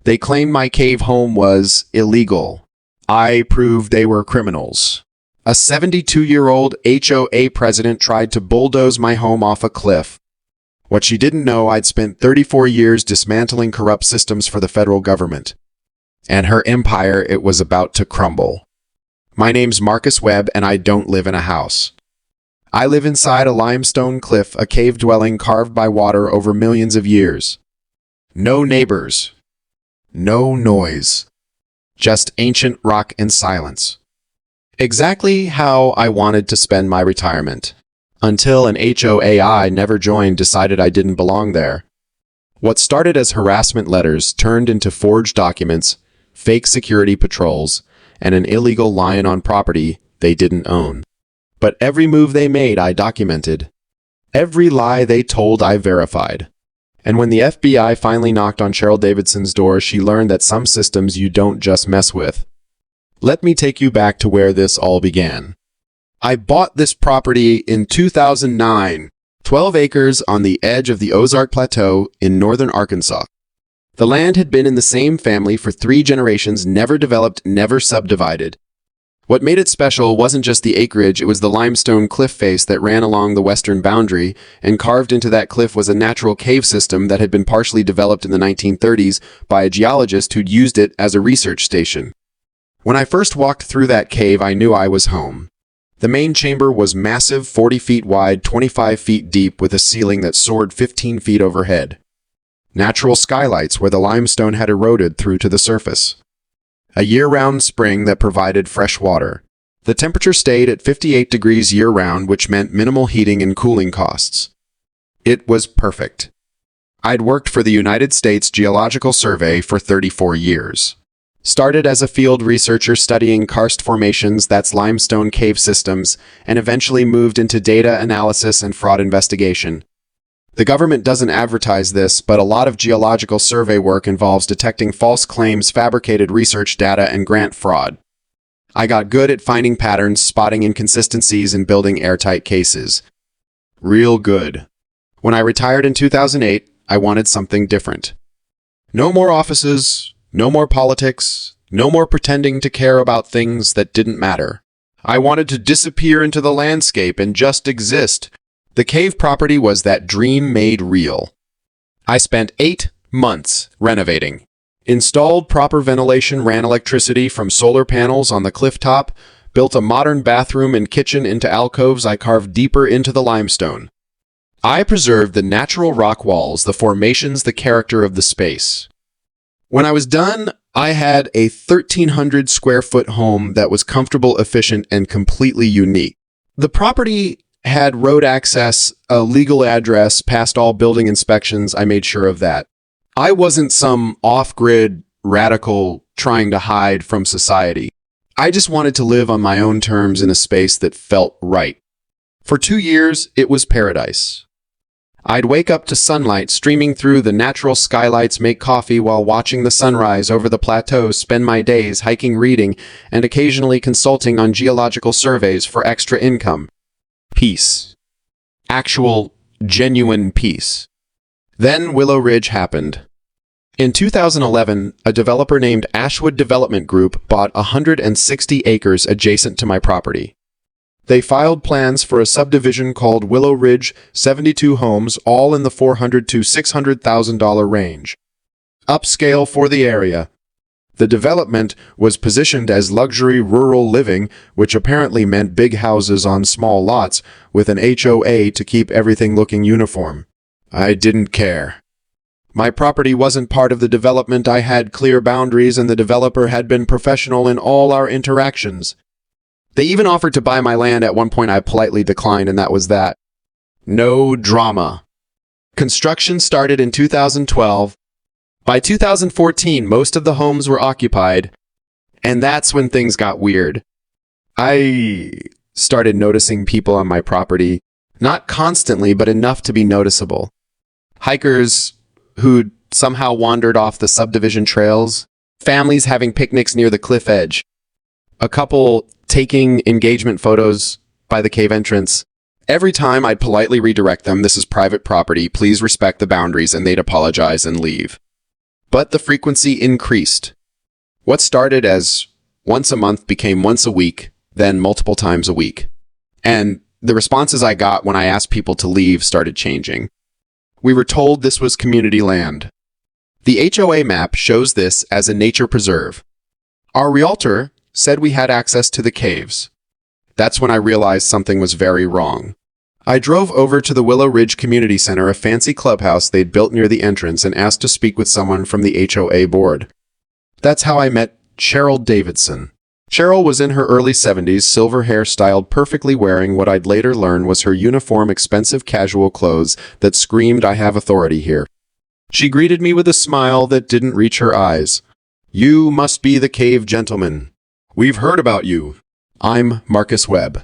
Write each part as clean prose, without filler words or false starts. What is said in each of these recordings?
They claimed my cave home was illegal. I proved they were criminals. A 72-year-old HOA president tried to bulldoze my home off a cliff. What she didn't know, I'd spent 34 years dismantling corrupt systems for the federal government. And her empire, it was about to crumble. My name's Marcus Webb, and I don't live in a house. I live inside a limestone cliff, a cave dwelling carved by water over millions of years. No neighbors. No noise. Just ancient rock and silence. Exactly how I wanted to spend my retirement. Until an HOA I never joined decided I didn't belong there. What started as harassment letters turned into forged documents, fake security patrols, and an illegal lion on property they didn't own. But every move they made, I documented. Every lie they told, I verified. And when the FBI finally knocked on Cheryl Davidson's door, she learned that some systems you don't just mess with. Let me take you back to where this all began. I bought this property in 2009, 12 acres on the edge of the Ozark Plateau in northern Arkansas. The land had been in the same family for 3 generations, never developed, never subdivided. What made it special wasn't just the acreage, it was the limestone cliff face that ran along the western boundary, and carved into that cliff was a natural cave system that had been partially developed in the 1930s by a geologist who'd used it as a research station. When I first walked through that cave, I knew I was home. The main chamber was massive, 40 feet wide, 25 feet deep, with a ceiling that soared 15 feet overhead. Natural skylights where the limestone had eroded through to the surface. A year-round spring that provided fresh water. The temperature stayed at 58 degrees year-round, which meant minimal heating and cooling costs. It was perfect. I'd worked for the United States Geological Survey for 34 years. Started as a field researcher studying karst formations, that's limestone cave systems, and eventually moved into data analysis and fraud investigation. The government doesn't advertise this, but a lot of geological survey work involves detecting false claims, fabricated research data, and grant fraud. I got good at finding patterns, spotting inconsistencies, and building airtight cases. Real good. When I retired in 2008, I wanted something different. No more offices, no more politics, no more pretending to care about things that didn't matter. I wanted to disappear into the landscape and just exist. The cave property was that dream made real. I spent 8 months renovating. Installed proper ventilation, ran electricity from solar panels on the cliff top, built a modern bathroom and kitchen into alcoves I carved deeper into the limestone. I preserved the natural rock walls, the formations, the character of the space. When I was done, I had a 1,300 square foot home that was comfortable, efficient, and completely unique. The property had road access, a legal address, passed all building inspections. I made sure of that. I wasn't some off-grid radical trying to hide from society. I just wanted to live on my own terms in a space that felt right. For 2 years, it was paradise. I'd wake up to sunlight streaming through the natural skylights, make coffee while watching the sunrise over the plateau, spend my days hiking, reading, and occasionally consulting on geological surveys for extra income. Peace. Actual, genuine peace. Then Willow Ridge happened. In 2011, a developer named Ashwood Development Group bought 160 acres adjacent to my property. They filed plans for a subdivision called Willow Ridge, 72 homes, all in the $400,000 to $600,000 range. Upscale for the area. The development was positioned as luxury rural living, which apparently meant big houses on small lots with an HOA to keep everything looking uniform. I didn't care. My property wasn't part of the development. I had clear boundaries, and the developer had been professional in all our interactions. They even offered to buy my land at one point. I politely declined, and that was that. No drama. Construction started in 2012. By 2014, most of the homes were occupied, and that's when things got weird. I started noticing people on my property, not constantly, but enough to be noticeable. Hikers who'd somehow wandered off the subdivision trails, families having picnics near the cliff edge, a couple taking engagement photos by the cave entrance. Every time I'd politely redirect them, "This is private property, please respect the boundaries," and they'd apologize and leave. But the frequency increased. What started as once a month became once a week, then multiple times a week. And the responses I got when I asked people to leave started changing. We were told this was community land. The HOA map shows this as a nature preserve. Our realtor said we had access to the caves. That's when I realized something was very wrong. I drove over to the Willow Ridge Community Center, a fancy clubhouse they'd built near the entrance, and asked to speak with someone from the HOA board. That's how I met Cheryl Davidson. Cheryl was in her early 70s, silver hair styled perfectly, wearing what I'd later learn was her uniform, expensive casual clothes that screamed, "I have authority here." She greeted me with a smile that didn't reach her eyes. "You must be the cave gentleman. We've heard about you. I'm Marcus Webb.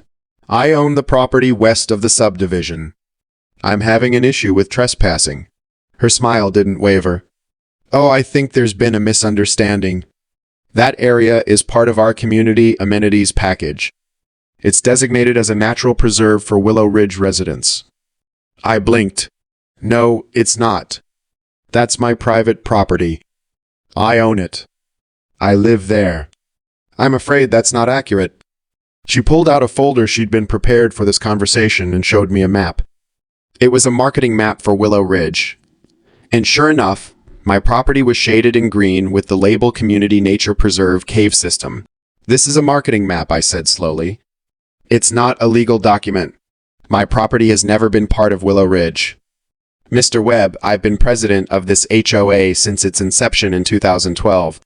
I own the property west of the subdivision. I'm having an issue with trespassing." Her smile didn't waver. "Oh, I think there's been a misunderstanding. That area is part of our community amenities package. It's designated as a natural preserve for Willow Ridge residents." I blinked. "No, it's not. That's my private property. I own it. I live there." "I'm afraid that's not accurate." She pulled out a folder she'd been prepared for this conversation and showed me a map. It was a marketing map for Willow Ridge. And sure enough, my property was shaded in green with the label Community Nature Preserve Cave System. "This is a marketing map," I said slowly. "It's not a legal document. My property has never been part of Willow Ridge. Mr. Webb, I've been president of this HOA since its inception in 2012.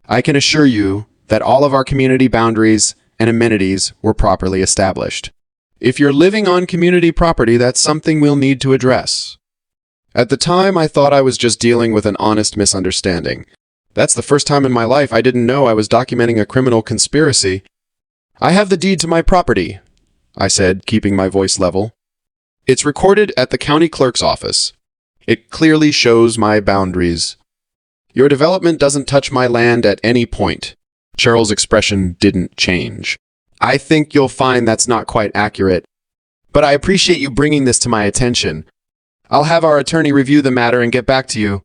I can assure you that all of our community boundaries and amenities were properly established. If you're living on community property, that's something we'll need to address." At the time, I thought I was just dealing with an honest misunderstanding. That's the first time in my life I didn't know I was documenting a criminal conspiracy. "I have the deed to my property," I said, keeping my voice level. "It's recorded at the county clerk's office. It clearly shows my boundaries. Your development doesn't touch my land at any point." Cheryl's expression didn't change. "I think you'll find that's not quite accurate. But I appreciate you bringing this to my attention. I'll have our attorney review the matter and get back to you."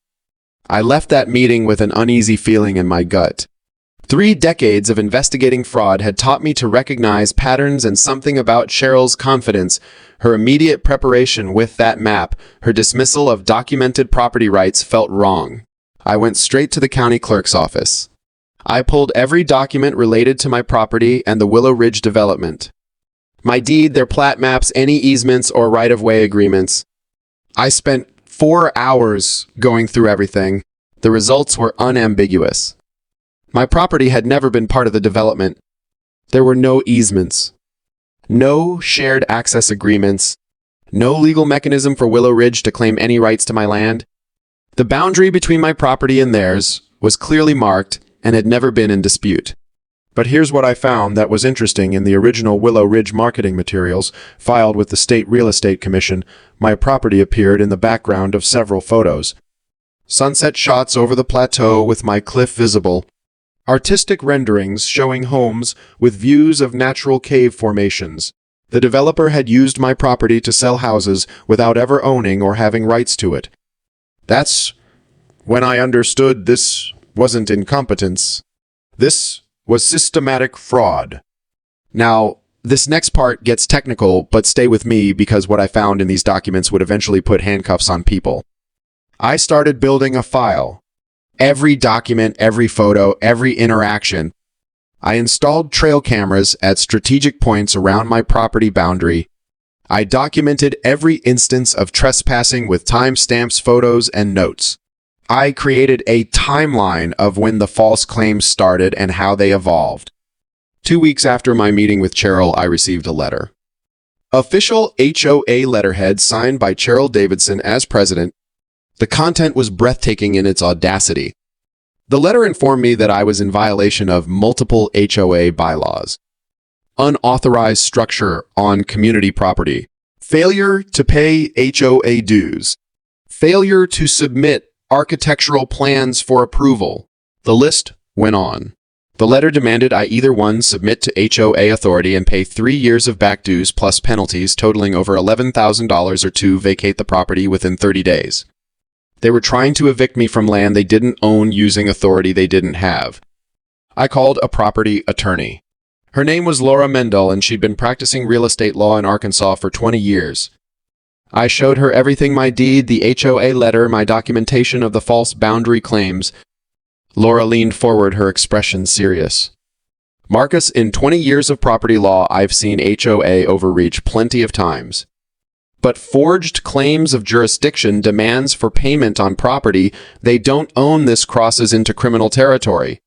I left that meeting with an uneasy feeling in my gut. 3 decades of investigating fraud had taught me to recognize patterns, and something about Cheryl's confidence, her immediate preparation with that map, her dismissal of documented property rights felt wrong. I went straight to the county clerk's office. I pulled every document related to my property and the Willow Ridge development. My deed, their plat maps, any easements or right-of-way agreements. I spent 4 hours going through everything. The results were unambiguous. My property had never been part of the development. There were no easements, no shared access agreements, no legal mechanism for Willow Ridge to claim any rights to my land. The boundary between my property and theirs was clearly marked and had never been in dispute. But here's what I found that was interesting. In the original Willow Ridge marketing materials filed with the State Real Estate Commission, my property appeared in the background of several photos. Sunset shots over the plateau with my cliff visible. Artistic renderings showing homes with views of natural cave formations. The developer had used my property to sell houses without ever owning or having rights to it. That's when I understood this wasn't incompetence. This was systematic fraud. Now, this next part gets technical, but stay with me because what I found in these documents would eventually put handcuffs on people. I started building a file. Every document, every photo, every interaction. I installed trail cameras at strategic points around my property boundary. I documented every instance of trespassing with timestamps, photos, and notes. I created a timeline of when the false claims started and how they evolved. 2 weeks after my meeting with Cheryl, I received a letter. Official HOA letterhead signed by Cheryl Davidson as president. The content was breathtaking in its audacity. The letter informed me that I was in violation of multiple HOA bylaws. Unauthorized structure on community property. Failure to pay HOA dues. Failure to submit architectural plans for approval. The list went on. The letter demanded I either 1. Submit to HOA authority and pay 3 years of back dues plus penalties totaling over $11,000, or 2. Vacate the property within 30 days. They were trying to evict me from land they didn't own using authority they didn't have. I called a property attorney. Her name was Laura Mendel, and she'd been practicing real estate law in Arkansas for 20 years. I showed her everything: my deed, the HOA letter, my documentation of the false boundary claims. Laura leaned forward, her expression serious. Marcus, in 20 years of property law, I've seen HOA overreach plenty of times. But forged claims of jurisdiction, demands for payment on property they don't own, this crosses into criminal territory.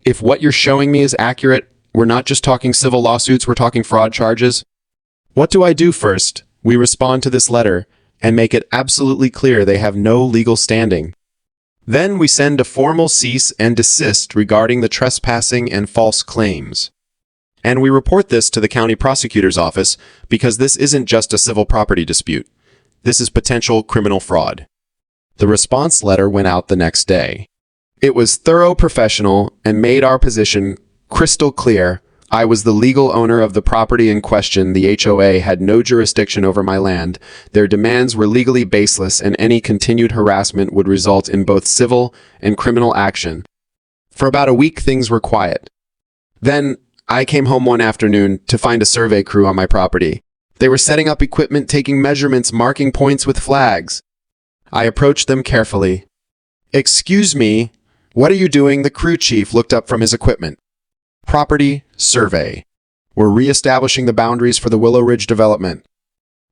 If what you're showing me is accurate, we're not just talking civil lawsuits, we're talking fraud charges. What do I do first? We respond to this letter and make it absolutely clear they have no legal standing. Then we send a formal cease and desist regarding the trespassing and false claims. And we report this to the county prosecutor's office because this isn't just a civil property dispute. This is potential criminal fraud. The response letter went out the next day. It was thorough, professional, and made our position crystal clear. I was the legal owner of the property in question. The HOA had no jurisdiction over my land. Their demands were legally baseless, and any continued harassment would result in both civil and criminal action. For about a week, things were quiet. Then, I came home one afternoon to find a survey crew on my property. They were setting up equipment, taking measurements, marking points with flags. I approached them carefully. "Excuse me, what are you doing?" The crew chief looked up from his equipment. "Property survey. We're reestablishing the boundaries for the Willow Ridge development,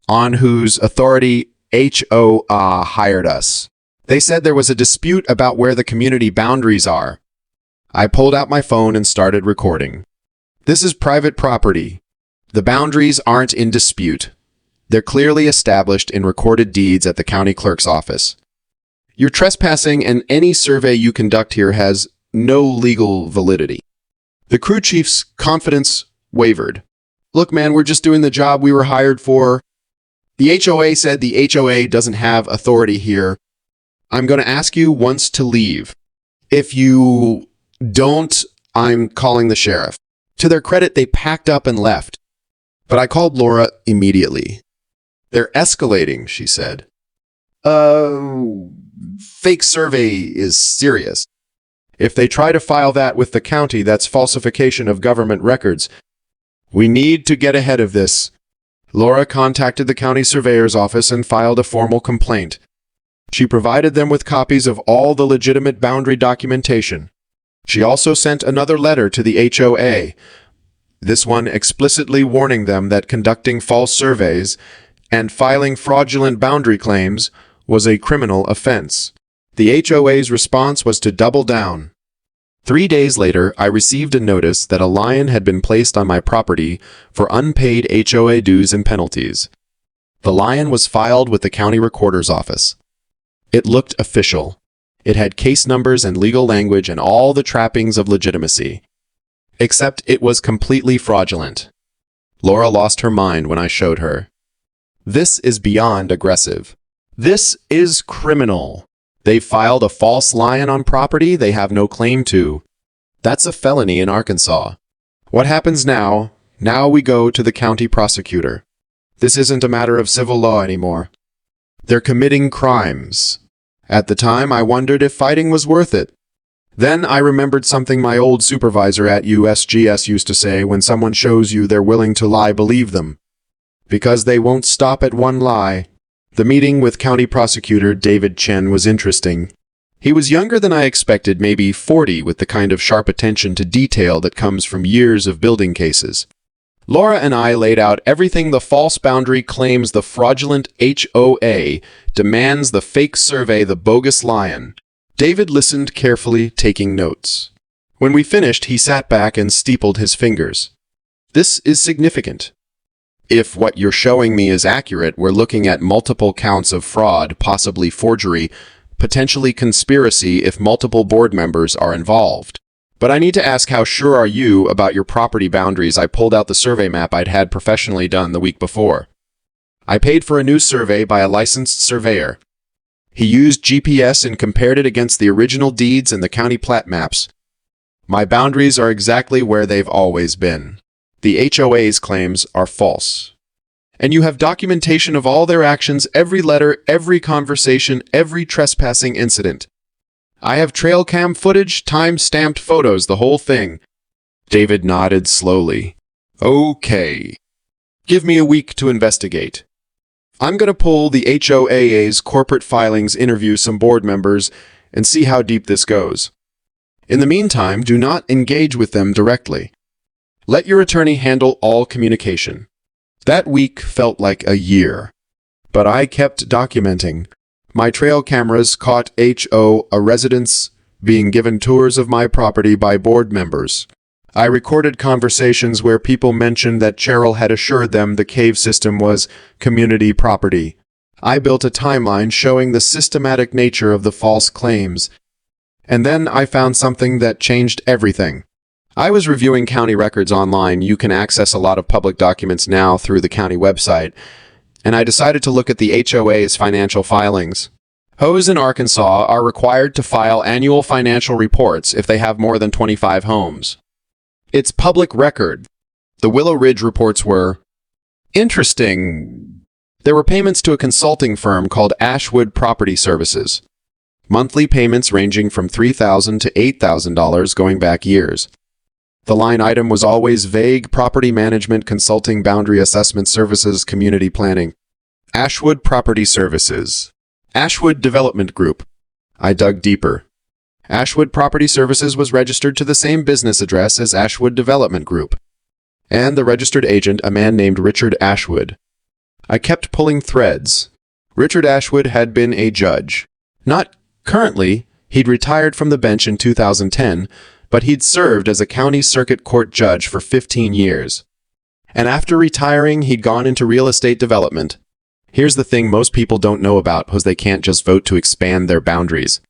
on whose authority HOA hired us. They said there was a dispute about where the community boundaries are." I pulled out my phone and started recording. "This is private property. The boundaries aren't in dispute. They're clearly established in recorded deeds at the county clerk's office. You're trespassing, and any survey you conduct here has no legal validity." The crew chief's confidence wavered. "Look, man, we're just doing the job we were hired for. The HOA said the HOA doesn't have authority here. I'm going to ask you once to leave. If you don't, I'm calling the sheriff." To their credit, they packed up and left. But I called Laura immediately. "They're escalating," she said. Fake survey is serious. If they try to file that with the county, that's falsification of government records. We need to get ahead of this." Laura contacted the county surveyor's office and filed a formal complaint. She provided them with copies of all the legitimate boundary documentation. She also sent another letter to the HOA, this one explicitly warning them that conducting false surveys and filing fraudulent boundary claims was a criminal offense. The HOA's response was to double down. 3 days later, I received a notice that a lion had been placed on my property for unpaid HOA dues and penalties. The lion was filed with the county recorder's office. It looked official. It had case numbers and legal language and all the trappings of legitimacy. Except it was completely fraudulent. Laura lost her mind when I showed her. "This is beyond aggressive. This is criminal. They filed a false lion on property they have no claim to. That's a felony in Arkansas. What happens now? Now we go to the county prosecutor. This isn't a matter of civil law anymore. They're committing crimes. At the time, I wondered if fighting was worth it. Then I remembered something my old supervisor at USGS used to say: when someone shows you they're willing to lie, believe them. Because they won't stop at one lie." The meeting with County Prosecutor David Chen was interesting. He was younger than I expected, maybe 40, with the kind of sharp attention to detail that comes from years of building cases. Laura and I laid out everything: the false boundary claims, the fraudulent HOA demands, the fake survey, the bogus lion. David listened carefully, taking notes. When we finished, he sat back and steepled his fingers. "This is significant. If what you're showing me is accurate, we're looking at multiple counts of fraud, possibly forgery, potentially conspiracy if multiple board members are involved. But I need to ask, how sure are you about your property boundaries?" I pulled out the survey map I'd had professionally done the week before. I paid for a new survey by a licensed surveyor. He used GPS and compared it against the original deeds and the county plat maps. My boundaries are exactly where they've always been. The HOA's claims are false. And you have documentation of all their actions, every letter, every conversation, every trespassing incident. I have trail cam footage, time-stamped photos, the whole thing. David nodded slowly. Okay. Give me a week to investigate. I'm going to pull the HOA's corporate filings, interview some board members, and see how deep this goes. In the meantime, do not engage with them directly. Let your attorney handle all communication. That week felt like a year, but I kept documenting. My trail cameras caught HO, a residents, being given tours of my property by board members. I recorded conversations where people mentioned that Cheryl had assured them the cave system was community property. I built a timeline showing the systematic nature of the false claims. And then I found something that changed everything. I was reviewing county records online. You can access a lot of public documents now through the county website. And I decided to look at the HOA's financial filings. HOAs in Arkansas are required to file annual financial reports if they have more than 25 homes. It's public record. The Willow Ridge reports were interesting. There were payments to a consulting firm called Ashwood Property Services. Monthly payments ranging from $3,000 to $8,000 going back years. The line item was always vague: property management, consulting, boundary assessment services, community planning. Ashwood Property Services. Ashwood Development Group. I dug deeper. Ashwood Property Services was registered to the same business address as Ashwood Development Group, and the registered agent, a man named Richard Ashwood. I kept pulling threads. Richard Ashwood had been a judge. Not currently, he'd retired from the bench in 2010, but he'd served as a county circuit court judge for 15 years. And after retiring, he'd gone into real estate development. Here's the thing most people don't know about, because they can't just vote to expand their boundaries.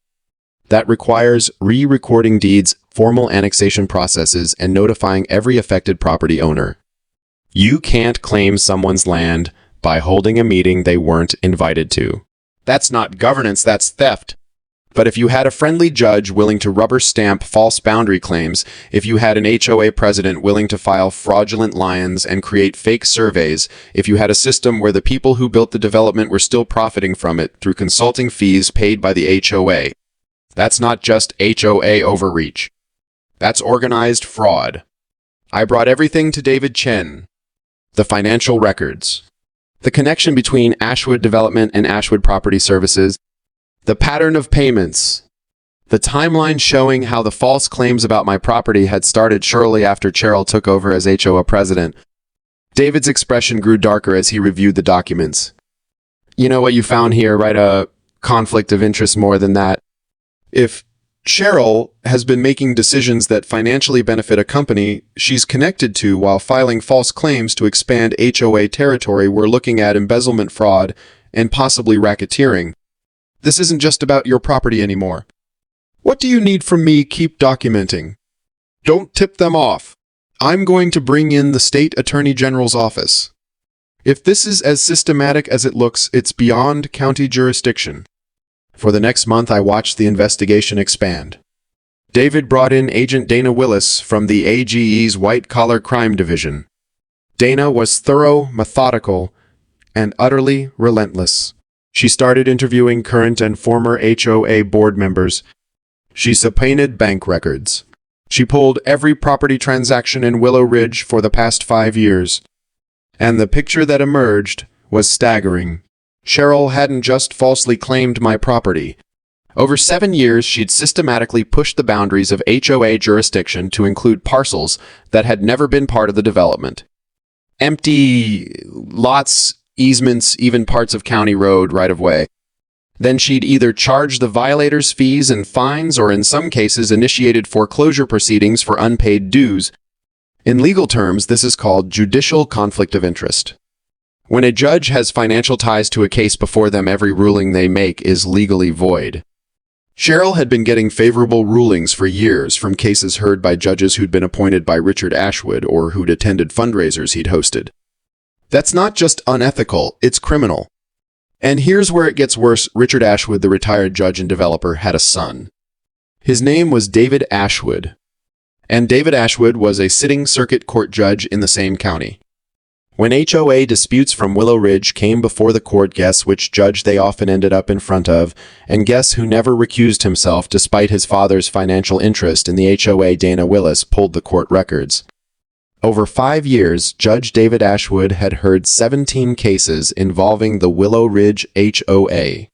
That requires re-recording deeds, formal annexation processes, and notifying every affected property owner. You can't claim someone's land by holding a meeting they weren't invited to. That's not governance, that's theft. But if you had a friendly judge willing to rubber stamp false boundary claims, if you had an HOA president willing to file fraudulent liens and create fake surveys, if you had a system where the people who built the development were still profiting from it through consulting fees paid by the HOA, that's not just HOA overreach. That's organized fraud. I brought everything to David Chen. The financial records. The connection between Ashwood Development and Ashwood Property Services. The pattern of payments. The timeline showing how the false claims about my property had started shortly after Cheryl took over as HOA president. David's expression grew darker as he reviewed the documents. You know what you found here, right? A conflict of interest more than that. If Cheryl has been making decisions that financially benefit a company she's connected to while filing false claims to expand HOA territory, we're looking at embezzlement, fraud, and possibly racketeering. This isn't just about your property anymore. What do you need from me? Keep documenting. Don't tip them off. I'm going to bring in the state attorney general's office. If this is as systematic as it looks, it's beyond county jurisdiction. For the next month, I watched the investigation expand. David brought in Agent Dana Willis from the AGE's White Collar Crime Division. Dana was thorough, methodical, and utterly relentless. She started interviewing current and former HOA board members. She subpoenaed bank records. She pulled every property transaction in Willow Ridge for the past 5 years. And the picture that emerged was staggering. Cheryl hadn't just falsely claimed my property. Over 7 years, she'd systematically pushed the boundaries of HOA jurisdiction to include parcels that had never been part of the development. Empty lots, easements, even parts of county road right-of-way. Then she'd either charged the violators fees and fines, or in some cases initiated foreclosure proceedings for unpaid dues. In legal terms, this is called judicial conflict of interest. When a judge has financial ties to a case before them, every ruling they make is legally void. Cheryl had been getting favorable rulings for years from cases heard by judges who'd been appointed by Richard Ashwood or who'd attended fundraisers he'd hosted. That's not just unethical, it's criminal. And here's where it gets worse. Richard Ashwood, the retired judge and developer, had a son. His name was David Ashwood. And David Ashwood was a sitting circuit court judge in the same county. When HOA disputes from Willow Ridge came before the court, guess which judge they often ended up in front of, and guess who never recused himself despite his father's financial interest in the HOA. Dana Willis pulled the court records. Over 5 years, Judge David Ashwood had heard 17 cases involving the Willow Ridge HOA.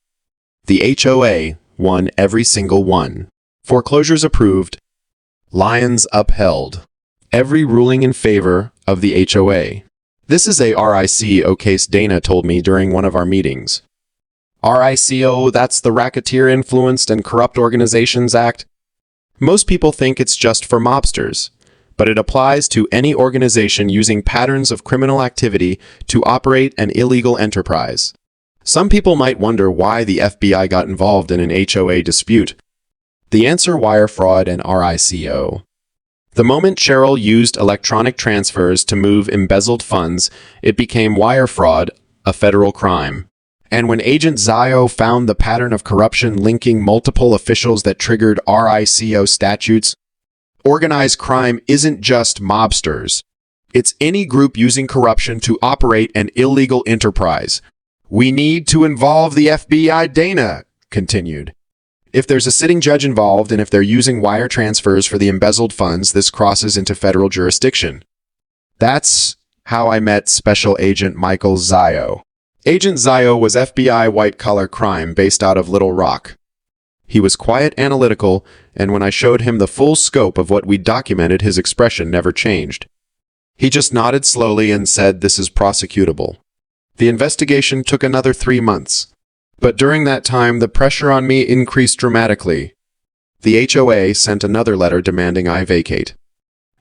The HOA won every single one. Foreclosures approved. Lions upheld. Every ruling in favor of the HOA. This is a RICO case, Dana told me during one of our meetings. RICO, that's the Racketeer Influenced and Corrupt Organizations Act. Most people think it's just for mobsters, but it applies to any organization using patterns of criminal activity to operate an illegal enterprise. Some people might wonder why the FBI got involved in an HOA dispute. The answer: wire fraud and RICO. The moment Cheryl used electronic transfers to move embezzled funds, it became wire fraud, a federal crime. And when Agent Zio found the pattern of corruption linking multiple officials that triggered RICO statutes, organized crime isn't just mobsters. It's any group using corruption to operate an illegal enterprise. We need to involve the FBI, Dana continued. If there's a sitting judge involved and if they're using wire transfers for the embezzled funds, this crosses into federal jurisdiction. That's how I met Special Agent Michael Zio. Agent Zio was FBI white-collar crime based out of Little Rock. He was quiet, analytical, and when I showed him the full scope of what we'd documented, his expression never changed. He just nodded slowly and said, "This is prosecutable." The investigation took another 3 months. But during that time, the pressure on me increased dramatically. The HOA sent another letter demanding I vacate.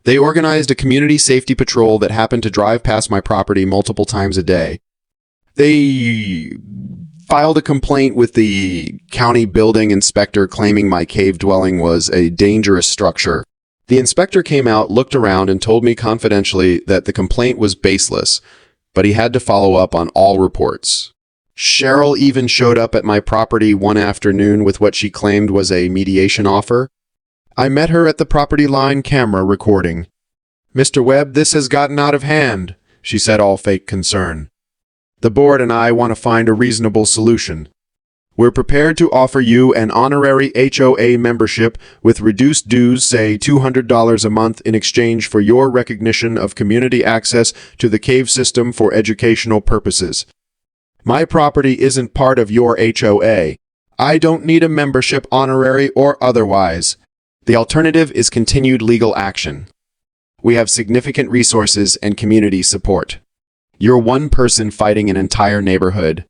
They organized a community safety patrol that happened to drive past my property multiple times a day. They filed a complaint with the county building inspector claiming my cave dwelling was a dangerous structure. The inspector came out, looked around, and told me confidentially that the complaint was baseless, but he had to follow up on all reports. Cheryl even showed up at my property one afternoon with what she claimed was a mediation offer. I met her at the property line camera recording. "Mr. Webb, this has gotten out of hand," she said, all fake concern. "The board and I want to find a reasonable solution. We're prepared to offer you an honorary HOA membership with reduced dues, say $200 a month, in exchange for your recognition of community access to the cave system for educational purposes. My property isn't part of your HOA. I don't need a membership, honorary or otherwise. The alternative is continued legal action. We have significant resources and community support. You're one person fighting an entire neighborhood."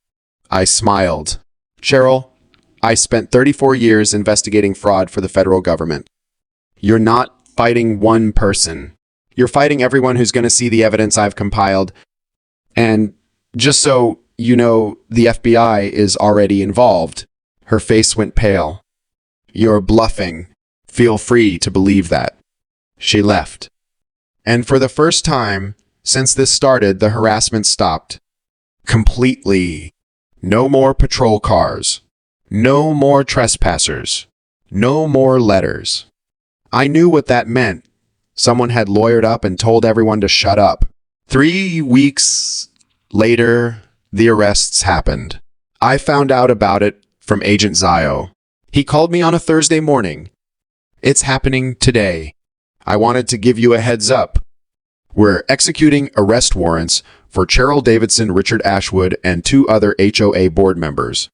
I smiled. "Cheryl, I spent 34 years investigating fraud for the federal government. You're not fighting one person. You're fighting everyone who's going to see the evidence I've compiled. And just so you know, the FBI is already involved." Her face went pale. "You're bluffing. Feel free to believe that." She left. And for the first time since this started, the harassment stopped. Completely. No more patrol cars. No more trespassers. No more letters. I knew what that meant. Someone had lawyered up and told everyone to shut up. 3 weeks later, the arrests happened. I found out about it from Agent Zio. He called me on a Thursday morning. "It's happening today. I wanted to give you a heads up. We're executing arrest warrants for Cheryl Davidson, Richard Ashwood, and 2 other HOA board members."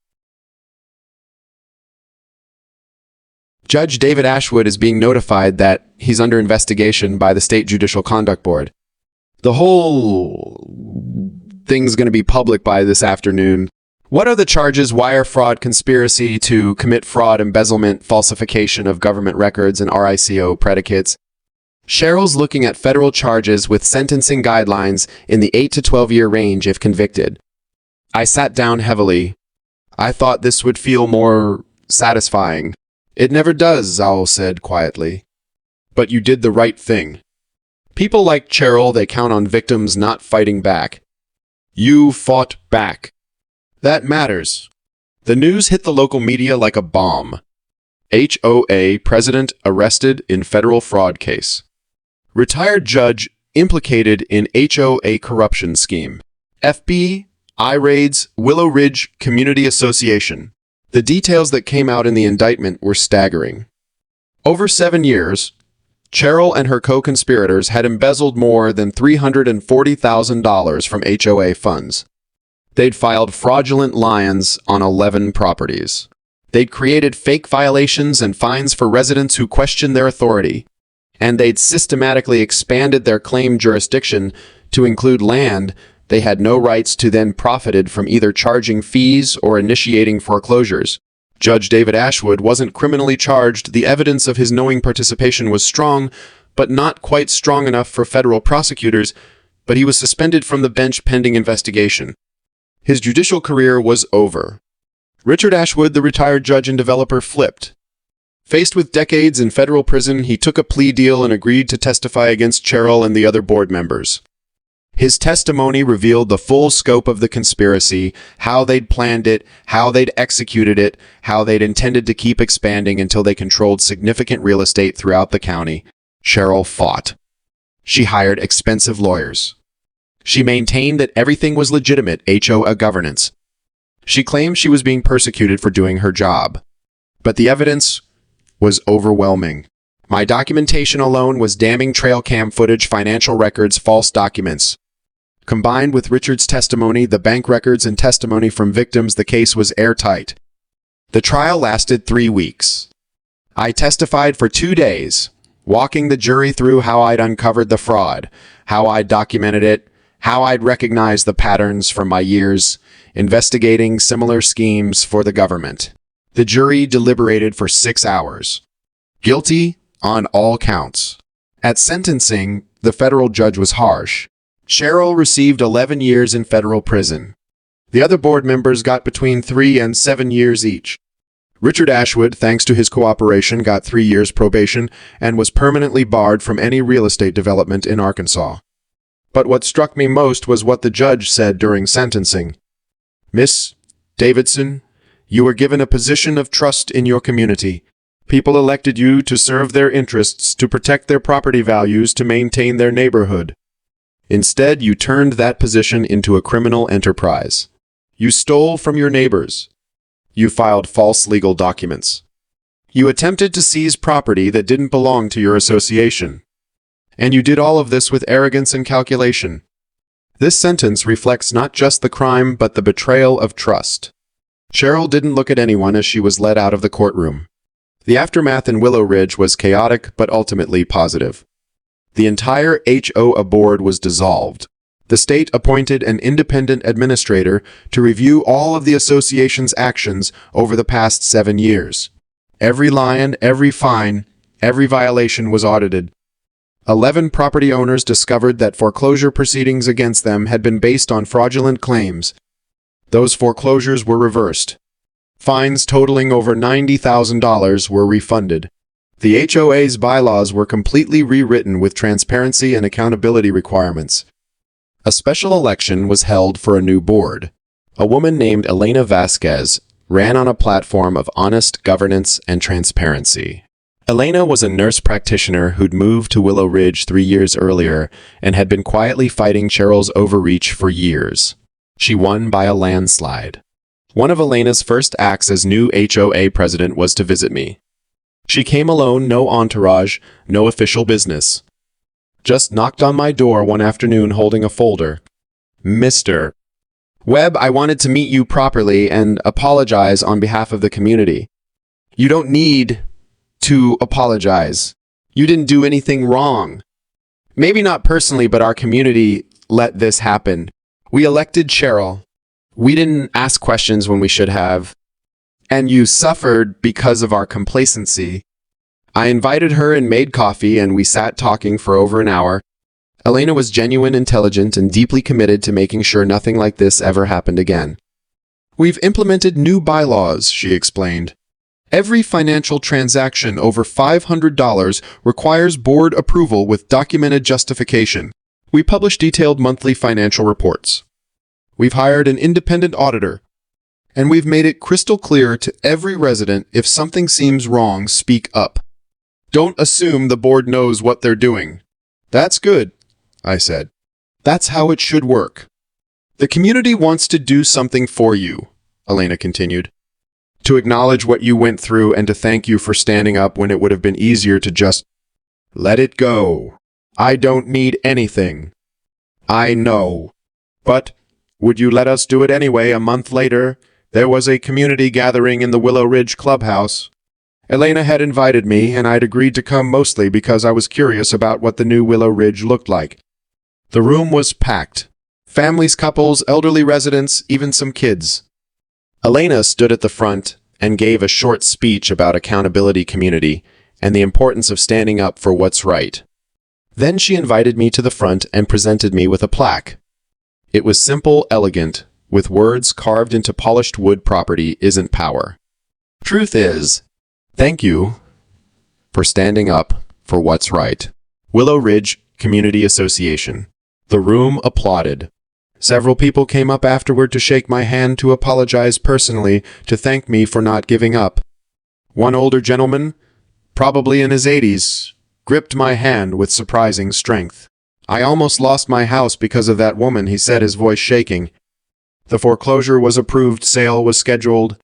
Judge David Ashwood is being notified that he's under investigation by the State Judicial Conduct Board. The whole thing's going to be public by this afternoon. What are the charges? Wire fraud, conspiracy to commit fraud, embezzlement, falsification of government records, and RICO predicates. Cheryl's looking at federal charges with sentencing guidelines in the 8 to 12-year range if convicted. I sat down heavily. I thought this would feel more satisfying. "It never does," Zao said quietly. "But you did the right thing. People like Cheryl, they count on victims not fighting back. You fought back. That matters." The news hit the local media like a bomb. HOA president arrested in federal fraud case. Retired Judge implicated in HOA corruption scheme. FBI raids Willow Ridge Community Association. The details that came out in the indictment were staggering. Over 7 years, Cheryl and her co-conspirators had embezzled more than $340,000 from HOA funds. They'd filed fraudulent liens on 11 properties. They'd created fake violations and fines for residents who questioned their authority. And they'd systematically expanded their claim jurisdiction to include land they had no rights to, then profited from either charging fees or initiating foreclosures. Judge David Ashwood wasn't criminally charged. The evidence of his knowing participation was strong, but not quite strong enough for federal prosecutors, but he was suspended from the bench pending investigation. His judicial career was over. Richard Ashwood, the retired judge and developer, flipped. Faced with decades in federal prison, he took a plea deal and agreed to testify against Cheryl and the other board members. His testimony revealed the full scope of the conspiracy, how they'd planned it, how they'd executed it, how they'd intended to keep expanding until they controlled significant real estate throughout the county. Cheryl fought. She hired expensive lawyers. She maintained that everything was legitimate HOA governance. She claimed she was being persecuted for doing her job. But the evidence was overwhelming. My documentation alone was damning: trail cam footage, financial records, false documents. Combined with Richard's testimony, the bank records, and testimony from victims, the case was airtight. The trial lasted 3 weeks. I testified for 2 days, walking the jury through how I'd uncovered the fraud, how I'd documented it, how I'd recognized the patterns from my years investigating similar schemes for the government. The jury deliberated for 6 hours. Guilty on all counts. At sentencing, the federal judge was harsh. Cheryl received 11 years in federal prison. The other board members got between 3 and 7 years each. Richard Ashwood, thanks to his cooperation, got 3 years probation and was permanently barred from any real estate development in Arkansas. But what struck me most was what the judge said during sentencing. "Miss Davidson, you were given a position of trust in your community. People elected you to serve their interests, to protect their property values, to maintain their neighborhood. Instead, you turned that position into a criminal enterprise. You stole from your neighbors. You filed false legal documents. You attempted to seize property that didn't belong to your association. And you did all of this with arrogance and calculation." This sentence reflects not just the crime, but the betrayal of trust. Cheryl didn't look at anyone as she was led out of the courtroom. The aftermath in Willow Ridge was chaotic, but ultimately positive. The entire HOA board was dissolved. The state appointed an independent administrator to review all of the association's actions over the past 7 years. Every lion, every fine, every violation was audited. 11 property owners discovered that foreclosure proceedings against them had been based on fraudulent claims. Those foreclosures were reversed. Fines totaling over $90,000 were refunded. The HOA's bylaws were completely rewritten with transparency and accountability requirements. A special election was held for a new board. A woman named Elena Vasquez ran on a platform of honest governance and transparency. Elena was a nurse practitioner who'd moved to Willow Ridge 3 years earlier and had been quietly fighting Cheryl's overreach for years. She won by a landslide. One of Elena's first acts as new HOA president was to visit me. She came alone, no entourage, no official business. Just knocked on my door one afternoon holding a folder. "Mr. Webb, I wanted to meet you properly and apologize on behalf of the community." "You don't need to apologize. You didn't do anything wrong. Maybe not personally, but our community let this happen. We elected Cheryl. We didn't ask questions when we should have. And you suffered because of our complacency. I invited her and made coffee, and we sat talking for over an hour." Elena was genuine, intelligent, and deeply committed to making sure nothing like this ever happened again. "We've implemented new bylaws," she explained. "Every financial transaction over $500 requires board approval with documented justification. We publish detailed monthly financial reports. We've hired an independent auditor. And we've made it crystal clear to every resident, if something seems wrong, speak up. Don't assume the board knows what they're doing. That's good. I said. That's how it should work. The community wants to do something for you, Elena continued. To acknowledge what you went through and to thank you for standing up when it would have been easier to just let it go. I don't need anything. I know. But would you let us do it anyway? A month later, there was a community gathering in the Willow Ridge clubhouse. Elena had invited me, and I'd agreed to come mostly because I was curious about what the new Willow Ridge looked like. The room was packed. Families, couples, elderly residents, even some kids. Elena stood at the front and gave a short speech about accountability community and the importance of standing up for what's right. Then she invited me to the front and presented me with a plaque. It was simple, elegant, with words carved into polished wood. Property isn't power. Truth is, thank you for standing up for what's right. Willow Ridge Community Association. The room applauded. Several people came up afterward to shake my hand, to apologize personally, to thank me for not giving up. One older gentleman, probably in his 80s, gripped my hand with surprising strength. I almost lost my house because of that woman, he said, his voice shaking. The foreclosure was approved, sale was scheduled.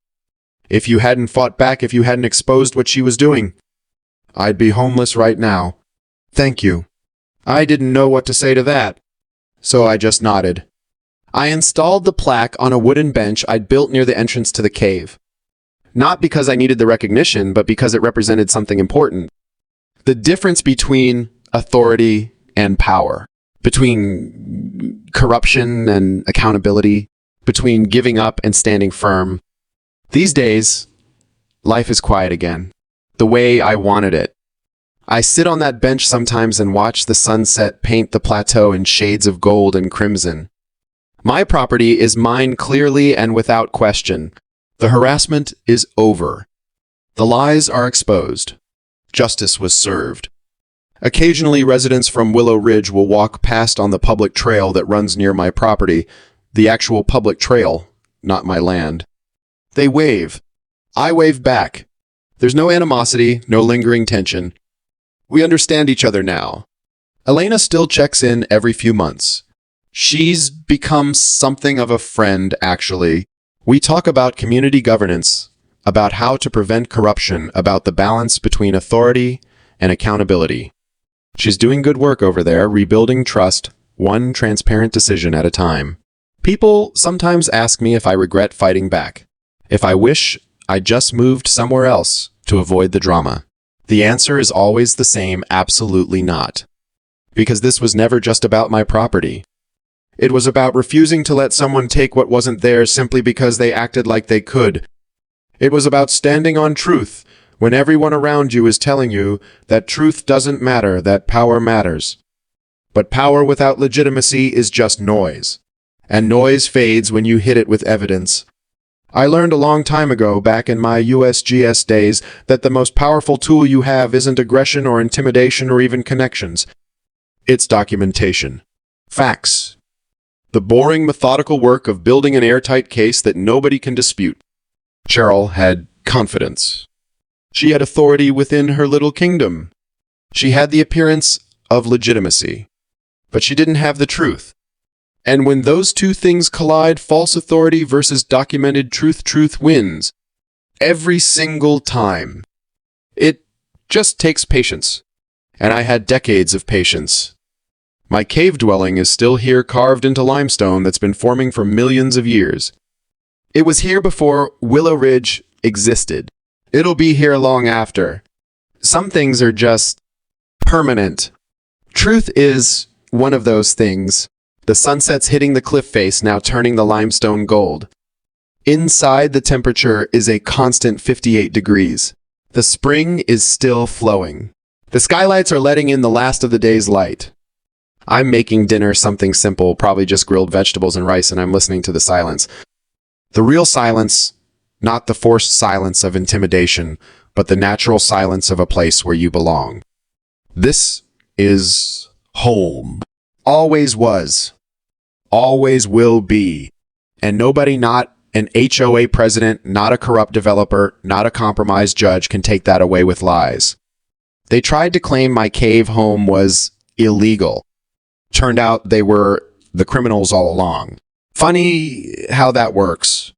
If you hadn't fought back, if you hadn't exposed what she was doing, I'd be homeless right now. Thank you. I didn't know what to say to that, so I just nodded. I installed the plaque on a wooden bench I'd built near the entrance to the cave. Not because I needed the recognition, but because it represented something important. The difference between authority and power, between corruption and accountability, between giving up and standing firm. These days, life is quiet again, the way I wanted it. I sit on that bench sometimes and watch the sunset paint the plateau in shades of gold and crimson. My property is mine clearly and without question. The harassment is over. The lies are exposed. Justice was served. Occasionally, residents from Willow Ridge will walk past on the public trail that runs near my property, the actual public trail, not my land. They wave. I wave back. There's no animosity, no lingering tension. We understand each other now. Elena still checks in every few months. She's become something of a friend, actually. We talk about community governance, about how to prevent corruption, about the balance between authority and accountability. She's doing good work over there, rebuilding trust, one transparent decision at a time. People sometimes ask me if I regret fighting back, if I wish I just moved somewhere else to avoid the drama. The answer is always the same: absolutely not. Because this was never just about my property. It was about refusing to let someone take what wasn't theirs simply because they acted like they could. It was about standing on truth when everyone around you is telling you that truth doesn't matter, that power matters. But power without legitimacy is just noise. And noise fades when you hit it with evidence. I learned a long time ago, back in my USGS days, that the most powerful tool you have isn't aggression or intimidation or even connections. It's documentation. Facts. The boring, methodical work of building an airtight case that nobody can dispute. Cheryl had confidence. She had authority within her little kingdom. She had the appearance of legitimacy. But she didn't have the truth. And when those two things collide, false authority versus documented truth, truth wins. Every single time. It just takes patience. And I had decades of patience. My cave dwelling is still here, carved into limestone that's been forming for millions of years. It was here before Willow Ridge existed. It'll be here long after. Some things are just permanent. Truth is one of those things. The sunset's hitting the cliff face, now turning the limestone gold. Inside, the temperature is a constant 58 degrees. The spring is still flowing. The skylights are letting in the last of the day's light. I'm making dinner, something simple, probably just grilled vegetables and rice, and I'm listening to the silence. The real silence, not the forced silence of intimidation, but the natural silence of a place where you belong. This is home. Always was. Always will be. And nobody, not an HOA president, not a corrupt developer, not a compromised judge, can take that away with lies. They tried to claim my cave home was illegal. Turned out they were the criminals all along. Funny how that works.